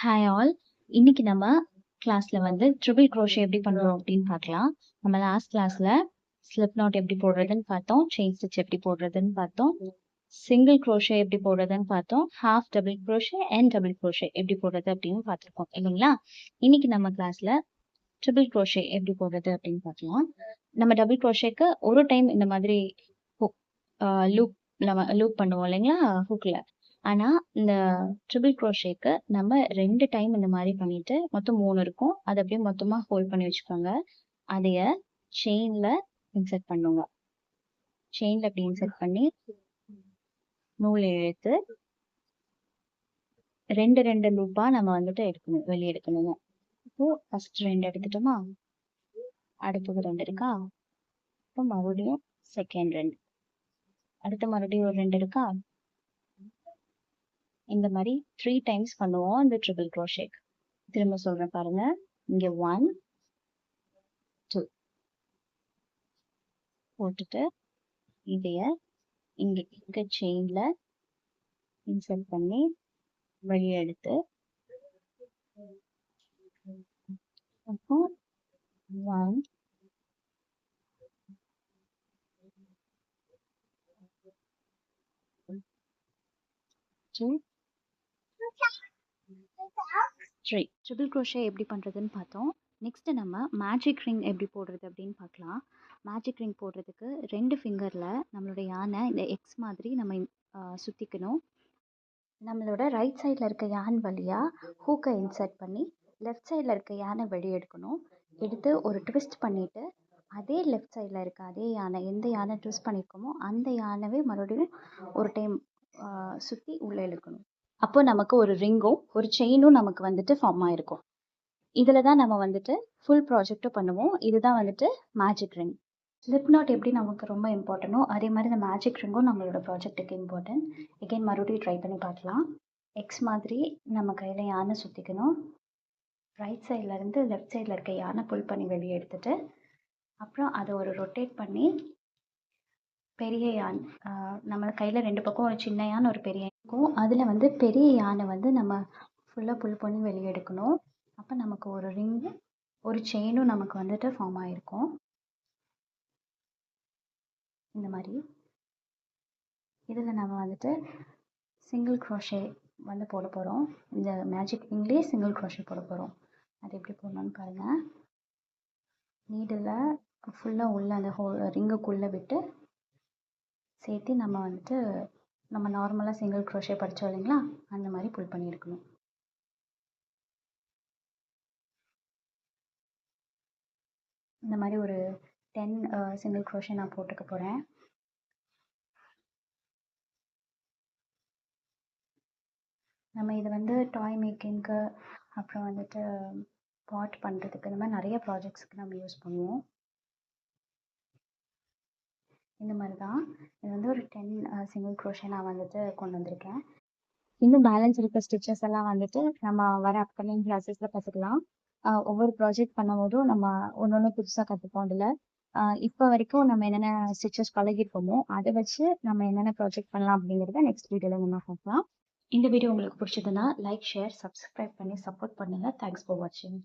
Hi all. இன்னைக்கு நம்ம கிளாஸ்ல வந்து ட்ரிபிள் crochet எப்படி பண்றோம் அப்படின்னு பார்க்கலாம். நம்ம லாஸ்ட் கிளாஸ்ல ஸ்லிப் நாட் எப்படி போடுறதுன்னு பார்த்தோம், செயின் ஸ்டிச் எப்படி போடுறதுன்னு பார்த்தோம், சிங்கிள் crochet எப்படி போடுறதுன்னு பார்த்தோம், half double crochet and double crochet எப்படி போடுறது அப்படின்னு பார்த்துருக்கோம் இல்லைங்களா? இன்னைக்கு நம்ம கிளாஸ்ல ட்ரிபிள் crochet எப்படி போடுறது அப்படின்னு பார்க்கலாம். நம்ம டபுள் crochetக்கு ஒரு டைம் இந்த மாதிரி லூப் லூப் பண்ணுவோம் இல்லைங்களா ஹூக்ல. ஆனா இந்த ட்ரிபிள் crochetக்கு நம்ம 2 டைம் இந்த மாதிரி பண்ணிட்டு மொத்தம் 3 இருக்கும். அதை அப்படியே மொத்தமா ஹோல்ட் பண்ணி வச்சுக்கோங்க. அதைய செயின்ல இன்சர்ட் பண்ணுங்க. செயின்ல அப்படி இன்சர்ட் பண்ணி நூல் இழுத்து ரெண்டு லூப்பா நம்ம வந்துட்டு எடுக்கணும், வெளியே எடுக்கணும். இப்போ ஃபர்ஸ்ட் 2 எடுத்துட்டோமா, அடுத்தது 2 இருக்கா, இப்போ மறுபடியும் செகண்ட் 2, அடுத்த மறுபடியும் ஒரு 2 இருக்கா. இந்த மாதிரி 3 டைம்ஸ் பண்ணுவோம் இந்த ட்ரிபிள் crochet. திரும்ப சொல்றேன் பாருங்க. இங்க 1 2 போட்டுட்டு இதைய இங்க செயின்ல இன்சர்ட் பண்ணி வெளியே எடுத்து அப்போ 1 2 3 ட்ரிபிள் crochet எப்படி பண்றதுன்னு பார்த்தோம். நெக்ஸ்ட் நம்ம மேஜிக் ரிங் எப்படி போடுறது அப்படின்னு பார்க்கலாம். மேஜிக் ரிங் போடுறதுக்கு 2 ஃபிங்கர்ல நம்மளோட யானை இந்த எக்ஸ் மாதிரி நம்ம சுத்திக்கணும். நம்மளோட ரைட் சைடில் இருக்க யான் வழியா ஹூக்கை இன்சர்ட் பண்ணி லெஃப்ட் சைடில் இருக்க யானை வெளியே எடுக்கணும். எடுத்து ஒரு ட்விஸ்ட் பண்ணிட்டு அதே லெஃப்ட் சைடில் இருக்க அதே யானை, எந்த யானை ட்விஸ்ட் பண்ணியிருக்கோமோ அந்த யானவே மறுபடியும் ஒரு டைம் சுற்றி உள்ளே இழுக்கணும். அப்போ நமக்கு ஒரு ரிங்கும் ஒரு செயினும் நமக்கு வந்துட்டு ஃபார்ம் ஆயிருக்கும். இதில் தான் நம்ம வந்துட்டு ஃபுல் ப்ராஜெக்டும் பண்ணுவோம். இதுதான் வந்துட்டு மேஜிக் ரிங். ஸ்லிப் நாட் எப்படி நமக்கு ரொம்ப இம்பார்ட்டனோ அதே மாதிரி இந்த மேஜிக் ரிங்கும் நம்மளோட ப்ராஜெக்ட்டுக்கு இம்பார்ட்டன்ட். எகைன் மறுபடியும் ட்ரை பண்ணி பார்க்கலாம். எக்ஸ் மாதிரி நம்ம கையில் யானை சுற்றிக்கணும். ரைட் சைடில் இருந்து லெஃப்ட் சைடில் இருக்க யானை புல் பண்ணி வெளியே எடுத்துட்டு அப்புறம் அதை ஒரு ரொட்டேட் பண்ணி பெரிய யான், நம்ம கையில் 2 பக்கம் ஒரு சின்ன யானை ஒரு பெரிய இருக்கும். அதில் வந்து பெரிய யானை வந்து நம்ம ஃபுல்லாக புல் பண்ணி வெளியே எடுக்கணும். அப்போ நமக்கு ஒரு ரிங்கு ஒரு செயினும் நமக்கு வந்துட்டு ஃபார்ம் ஆகிருக்கும். இந்த மாதிரி இதில் நம்ம வந்துட்டு சிங்கிள் crochet வந்து போட போகிறோம். இந்த மேஜிக் ரிங்லேயே சிங்கிள் crochet போட போகிறோம். அது எப்படி போடணும்னு பாருங்கள். நீடில் ஃபுல்லாக உள்ள அந்த ரிங்குக்குள்ளே விட்டு சேர்த்து நம்ம வந்துட்டு நம்ம நார்மலாக சிங்கிள் crochet படித்தோம் இல்லைங்களா, அந்த மாதிரி புல் பண்ணி எடுக்கணும். இந்த மாதிரி ஒரு 10 சிங்கிள் crochet நான் போட்டுக்க போகிறேன். நம்ம இது வந்து டாய் மேக்கிங்க்கு அப்புறம் வந்துட்டு பாட் பண்ணுறதுக்கு இந்த மாதிரி நிறைய ப்ராஜெக்ட்ஸுக்கு நம்ம யூஸ் பண்ணுவோம். இந்த மாதிரி தான் இது வந்து ஒரு 10 சிங்கிள் crochet நான் வந்துட்டு கொண்டு வந்திருக்கேன். இன்னும் பேலன்ஸ் இருக்க ஸ்டிச்சஸ் எல்லாம் வந்துட்டு நம்ம வர அப்கமிங் கிளாஸஸில் கற்றுக்கலாம். ஒவ்வொரு ப்ராஜெக்ட் பண்ணும்போதும் நம்ம ஒன்று புதுசாக கற்றுப்போம். அதில் இப்போ வரைக்கும் நம்ம என்னென்ன ஸ்டிச்சஸ் பழகிருக்கோமோ அதை வச்சு நம்ம என்னென்ன ப்ராஜெக்ட் பண்ணலாம் அப்படிங்கிறத நெக்ஸ்ட் வீடியோவில் நம்ம பார்க்கலாம். இந்த வீடியோ உங்களுக்கு பிடிச்சதுன்னா லைக், ஷேர், சப்ஸ்கிரைப் பண்ணி சப்போர்ட் பண்ணுங்கள். தேங்க்ஸ் ஃபார் வாட்சிங்.